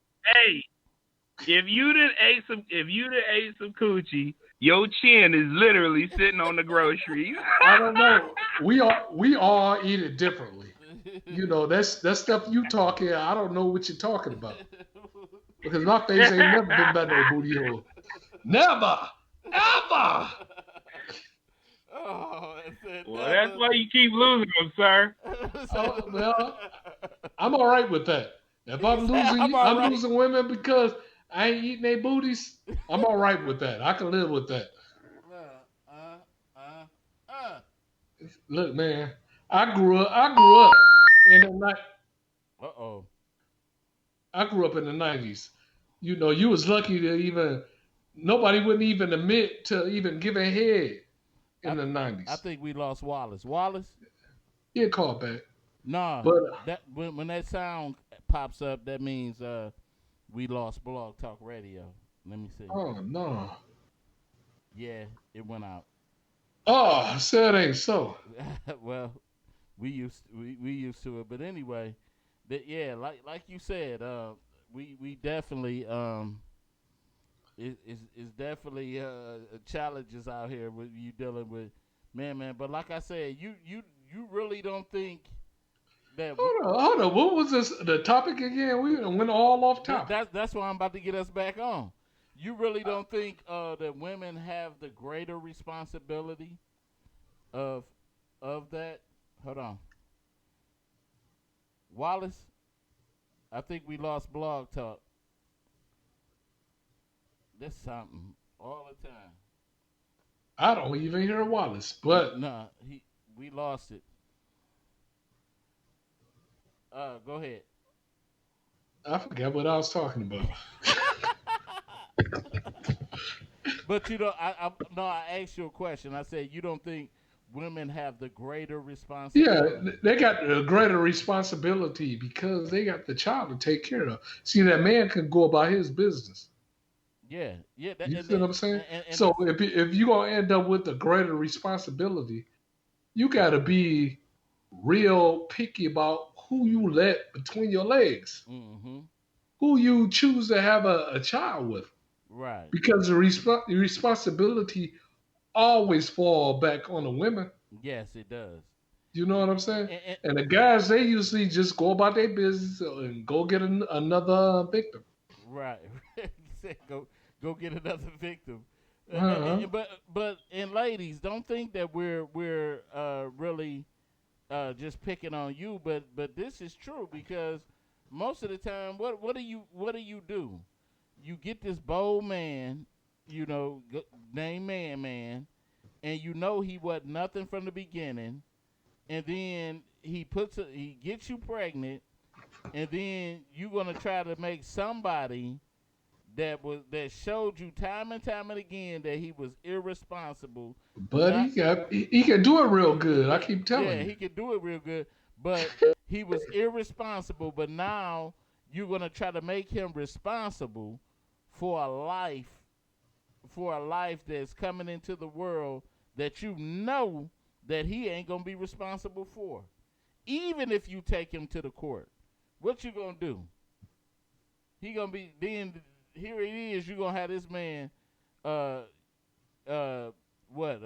D: if you didn't ate some coochie, your chin is literally sitting on the groceries.
C: I don't know. We all eat it differently. You know, that's stuff you talking. I don't know what you're talking about because my face ain't never been by no booty hole. Never, ever.
E: Oh,
D: Well, that's why you keep losing them, sir.
C: Oh, well, I'm all right with that. If I'm losing,
E: I'm all right.
C: losing women because I ain't eating their booties. I'm all right with that. I can live with that. Look, man, I grew up in the night.
E: Uh-oh.
C: I grew up in the 90s. You know, you was lucky to even nobody wouldn't even admit to even giving head in the 90s.
E: I think we lost Wallace. Wallace?
C: Yeah, call back.
E: Nah.
C: But
E: That when that sound pops up, that means we lost Blog Talk Radio. Let me see.
C: oh no.
E: Yeah, it went out.
C: Oh, said ain't so.
E: Well, we used to it, but anyway, like you said, we definitely it's definitely challenges out here with you dealing with man. But like I said, you really don't think that
C: Hold on. What was the topic again? We went all off topic.
E: that's why I'm about to get us back on. You really don't think that women have the greater responsibility of that? Hold on. Wallace, I think we lost Blog Talk. That's something all the time.
C: I don't even hear Wallace, but
E: Nah, we lost it. Go ahead.
C: I forgot what I was talking about.
E: But you know, I asked you a question. I said you don't think women have the greater responsibility?
C: Yeah, they got a greater responsibility because they got the child to take care of. See, that man can go about his business.
E: Yeah.
C: You see what I'm saying? So if you're gonna end up with a greater responsibility, you got to be real picky about who you let between your legs, who you choose to have a child with,
E: right?
C: Because the responsibility always fall back on the women.
E: Yes, it does.
C: You know what I'm saying? And the guys, they usually just go about their business and go get another victim.
E: Right. go get another victim.
C: Uh-huh.
E: But ladies, don't think that we're really just picking on you, but this is true because most of the time, what do you do? You get this bold man, you know, named Man, and you know he wasn't nothing from the beginning, and then he gets you pregnant, and then you're gonna try to make somebody that showed you time and time and again that he was irresponsible.
C: But he can do it real good. I keep telling you.
E: Yeah, he can do it real good. But he was irresponsible. But now you're gonna try to make him responsible for a life that's coming into the world that you know that he ain't gonna be responsible for. Even if you take him to the court, what you gonna do? He gonna be then. Here it is. You're gonna have this man, a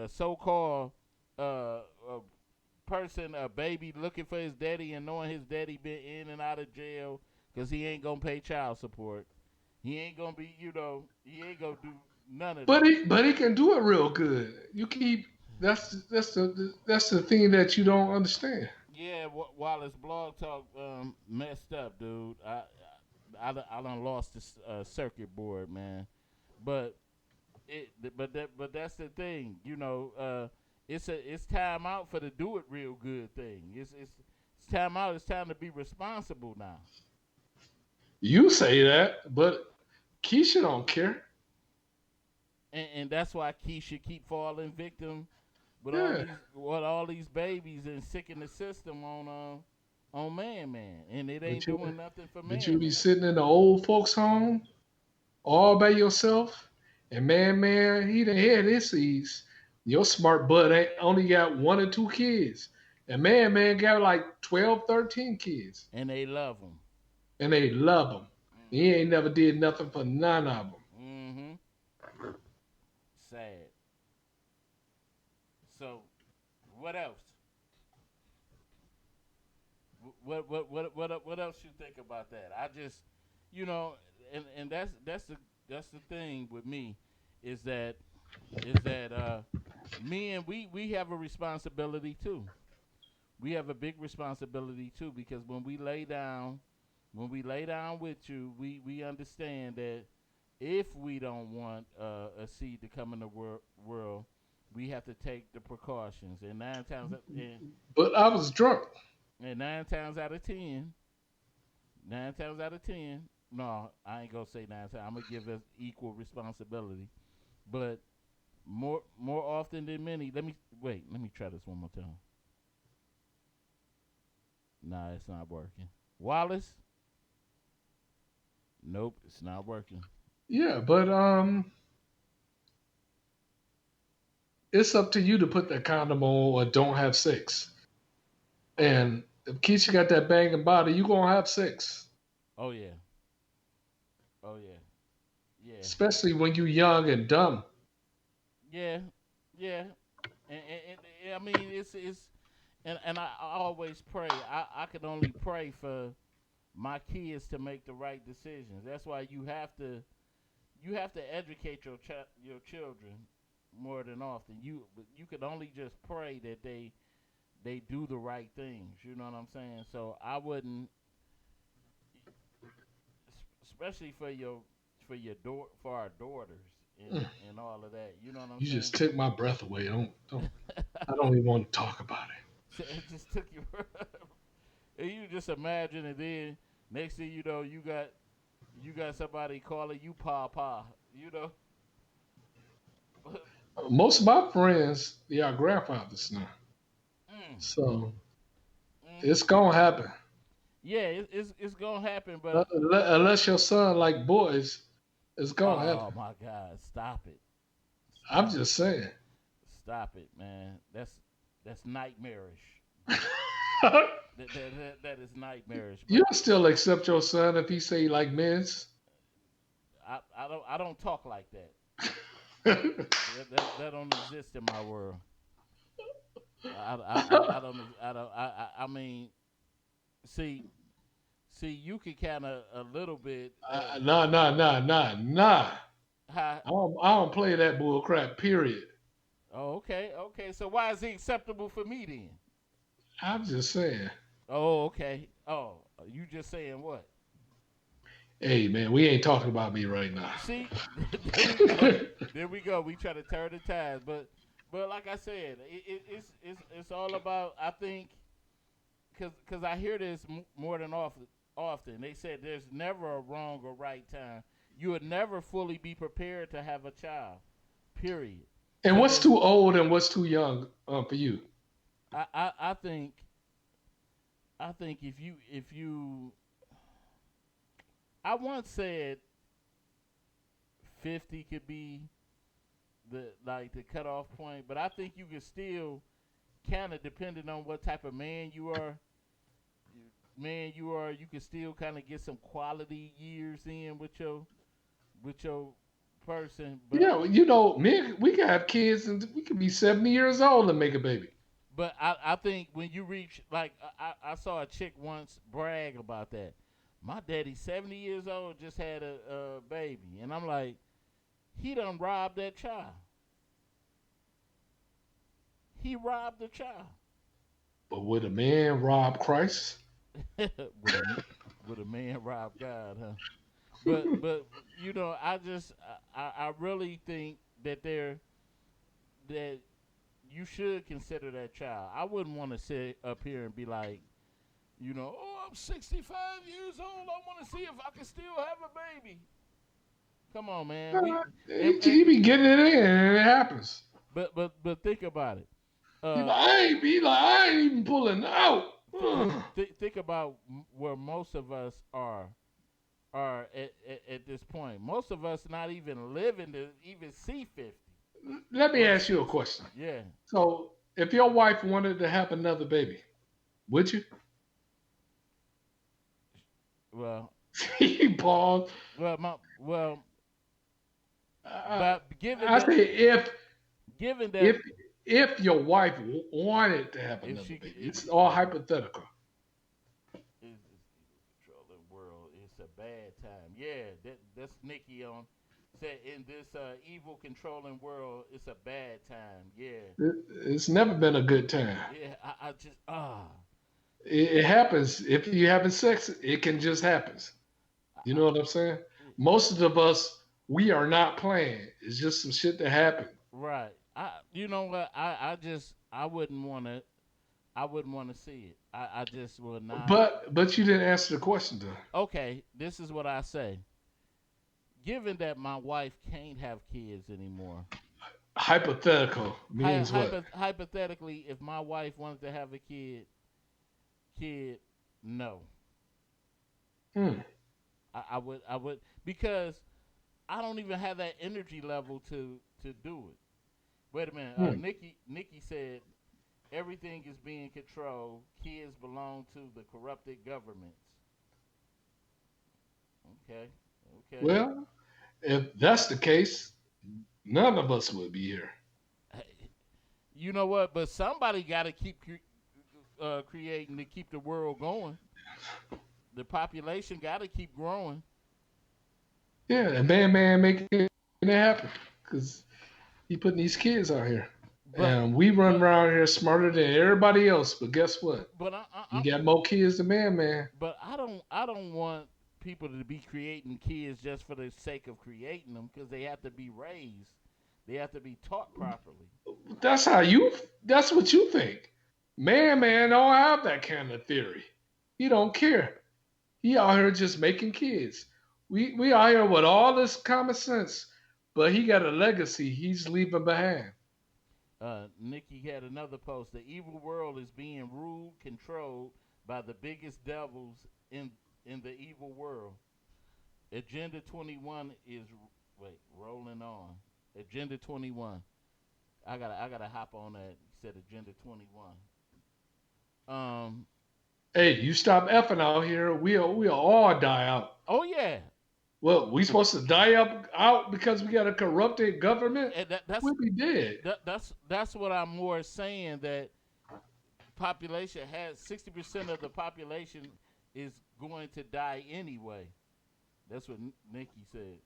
E: so-called person, a baby looking for his daddy and knowing his daddy been in and out of jail because he ain't gonna pay child support. He ain't gonna be, he ain't gonna do none of that.
C: But he can do it real good. That's the thing that you don't understand.
E: Yeah, Wallace Blog Talk messed up, dude. I done lost the circuit board, man. But that's the thing, it's time out for the do it real good thing. It's time out. It's time to be responsible now.
C: You say that, but Keisha don't care.
E: And that's why Keisha keep falling victim
C: Yeah.
E: with all these babies and sick in the system on man, and it ain't
C: But you,
E: doing nothing for
C: but you be
E: man.
C: sitting in the old folks' home all by yourself, and he done had his seeds. Your smart butt ain't only got one or two kids, and man got like 12, 13 kids,
E: And they love them.
C: and they love him. He ain't never did nothing for none of them.
E: Mm-hmm. Sad. So, what else? What else you think about that? I just, and that's the thing with me, is that me and we have a responsibility too. We have a big responsibility too, because when we lay down with you, we understand that if we don't want a seed to come in the world, we have to take the precautions. And
C: But I was drunk.
E: nine times out of ten, no, I ain't gonna say 9 times. I'm gonna give us equal responsibility, but more often than many. Let me try this one more time. Nah, it's not working. Wallace? Nope, it's not working.
C: Yeah, but it's up to you to put that condom on or don't have sex. And if Keisha got that banging body, you gonna have sex.
E: Oh yeah. Oh yeah. Yeah.
C: Especially when you young and dumb.
E: Yeah. Yeah. And I mean it's and I always pray. I can only pray for my kids to make the right decisions. That's why you have to educate your children more than often. You can only just pray that they do the right things. You know what I'm saying? So I wouldn't, especially for our daughters and all of that. You know what I'm
C: You
E: saying?
C: just took my breath away. I don't even want to talk about it.
E: It just took you. And you just imagine, and then next thing you know, you got somebody calling you Papa. You know.
C: Most of my friends, they are grandfathers now. So it's gonna happen.
E: Yeah, it's gonna happen,
C: Uh,
E: but
C: Unless your son like boys, it's gonna
E: oh
C: happen.
E: my God, stop it!
C: I'm just saying.
E: Stop it, man. That's nightmarish. That is nightmarish.
C: You still accept your son if he say like men's.
E: I don't talk like that. That don't exist in my world. I mean, see, you can kind of a little bit.
C: Nah.
E: How,
C: I don't play that bull crap. Period.
E: oh, okay. So why is it acceptable for me then?
C: I'm just saying.
E: Oh, okay. Oh, you just saying what?
C: Hey man, we ain't talking about me right now.
E: See, there we go. We try to turn the tides, but like I said, it's all about. I think because I hear this more than often. They said there's never a wrong or right time. You would never fully be prepared to have a child. Period.
C: And what's too old and what's too young for you?
E: I think if you I once said 50 could be the cutoff point, but I think you can still kind of, depending on what type of man you are, you can still kind of get some quality years in with your person. But
C: Yeah, men, we can have kids and we can be 70 years old and make a baby.
E: But I think when you reach, like, I saw a chick once brag about that. My daddy's 70 years old, just had a baby. And I'm like, he done robbed that child. He robbed the child.
C: But would a man rob Christ?
E: would a man rob God, huh? But I really think that you should consider that child. I wouldn't want to sit up here and be like, I'm 65 years old. I want to see if I can still have a baby. Come on, man.
C: He be getting it in, and it happens.
E: But think about it.
C: I ain't even pulling out.
E: Think about where most of us are at this point. Most of us not even living to even see 50.
C: Let me ask you a question.
E: Yeah.
C: So, if your wife wanted to have another baby, would you?
E: Well,
C: he paused.
E: But given
C: I
E: that,
C: say
E: given that,
C: if your wife wanted to have another baby, it's all hypothetical.
E: Controlling world, it's a bad time. Yeah, that's Nikki on. Said in this evil controlling world, it's a bad time. Yeah,
C: It's never been a good time.
E: Yeah, I just
C: It happens if you having sex. It can just happen. You know what I'm saying? Most of us, we are not playing. It's just some shit that happened.
E: Right. You know what? I wouldn't want to. I wouldn't want to see it. I just would not.
C: But you didn't answer the question though.
E: Okay, this is what I say. Given that my wife can't have kids anymore.
C: Hypothetical means what?
E: Hypothetically, if my wife wanted to have a kid, no. I would because I don't even have that energy level to do it. Wait a minute. Nikki said everything is being controlled. Kids belong to the corrupted governments. Okay.
C: Well, if that's the case, none of us would be here.
E: You know what? But somebody got to keep creating to keep the world going. The population got to keep growing.
C: Yeah, and man making it happen because he putting these kids out here. And we run around here smarter than everybody else. But guess what?
E: But
C: you got more kids than man.
E: But I don't want people to be creating kids just for the sake of creating them because they have to be raised. They have to be taught properly.
C: That's what you think. Man don't have that kind of theory. He don't care. He out here just making kids. We out here with all this common sense, but he got a legacy he's leaving behind.
E: Nikki had another post. The evil world is being ruled, controlled by the biggest devils in the evil world. Agenda 21 is rolling on. Agenda 21. I gotta hop on that. He said Agenda 21.
C: Hey, you stop effing out here, we'll all die out.
E: Oh yeah.
C: Well, we supposed to die out because we got a corrupted government? We'll be dead.
E: That's what I'm more saying, that population has 60% of the population is going to die anyway. That's what Nikki said.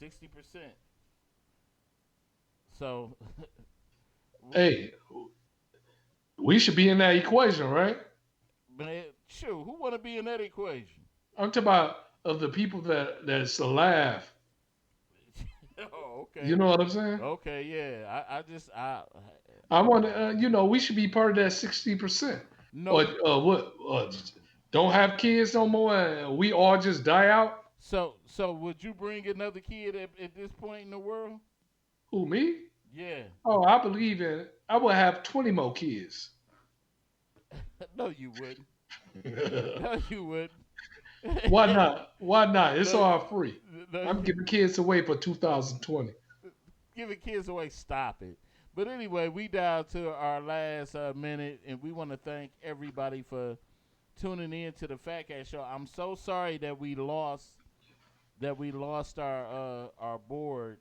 E: 60%. So
C: hey, we should be in that equation, right?
E: Man, sure. Who want to be in that equation?
C: I'm talking about of the people that's alive.
E: Oh, okay.
C: You know what I'm saying?
E: Okay, yeah.
C: I want to. We should be part of that 60%.
E: No.
C: Don't have kids no more, and we all just die out.
E: So would you bring another kid at this point in the world?
C: Who, me?
E: Yeah.
C: Oh, I believe in it. I would have 20 more kids.
E: No, you wouldn't. No, you wouldn't.
C: Why not? It's all free. I'm giving kids away for 2020.
E: Giving kids away, stop it. But anyway, we down to our last minute, and we want to thank everybody for tuning in to the Fat Cat Show. I'm so sorry that we lost our board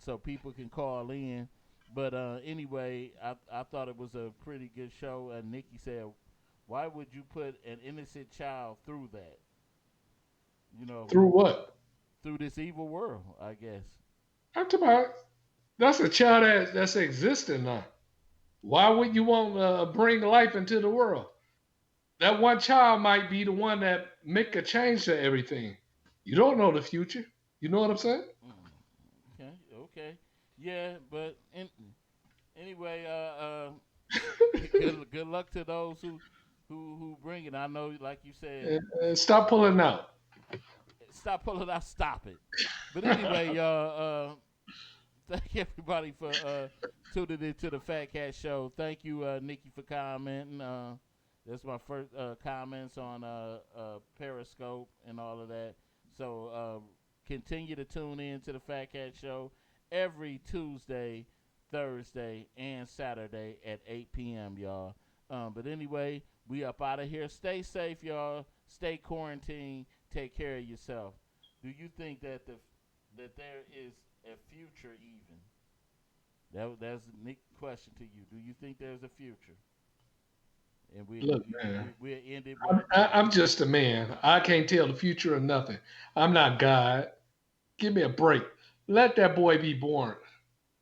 E: so people can call in. But anyway, I thought it was a pretty good show. And Nikki said, why would you put an innocent child through that?
C: Through what?
E: Through this evil world, I guess.
C: I'm talking about that's a child that's existing now. Why would you want to bring life into the world? That one child might be the one that make a change to everything. You don't know the future. You know what I'm saying?
E: Okay. Yeah, but Anyway, good luck to those who bring it. I know, like you said,
C: Stop pulling out.
E: stop pulling out, stop it. But anyway, y'all, thank everybody for tuning into the Fat Cat Show. Thank you, Nikki, for commenting. That's my first comments on Periscope and all of that. So continue to tune in to the Fat Cat Show every Tuesday, Thursday, and Saturday at 8 p.m., y'all. But anyway, we up out of here. Stay safe, y'all. Stay quarantined. Take care of yourself. Do you think that there is a future even? That's a Nick question to you. Do you think there's a future? And
C: Look, man,
E: we end it.
C: I'm just a man. I can't tell the future of nothing. I'm not God. Give me a break. Let that boy be born.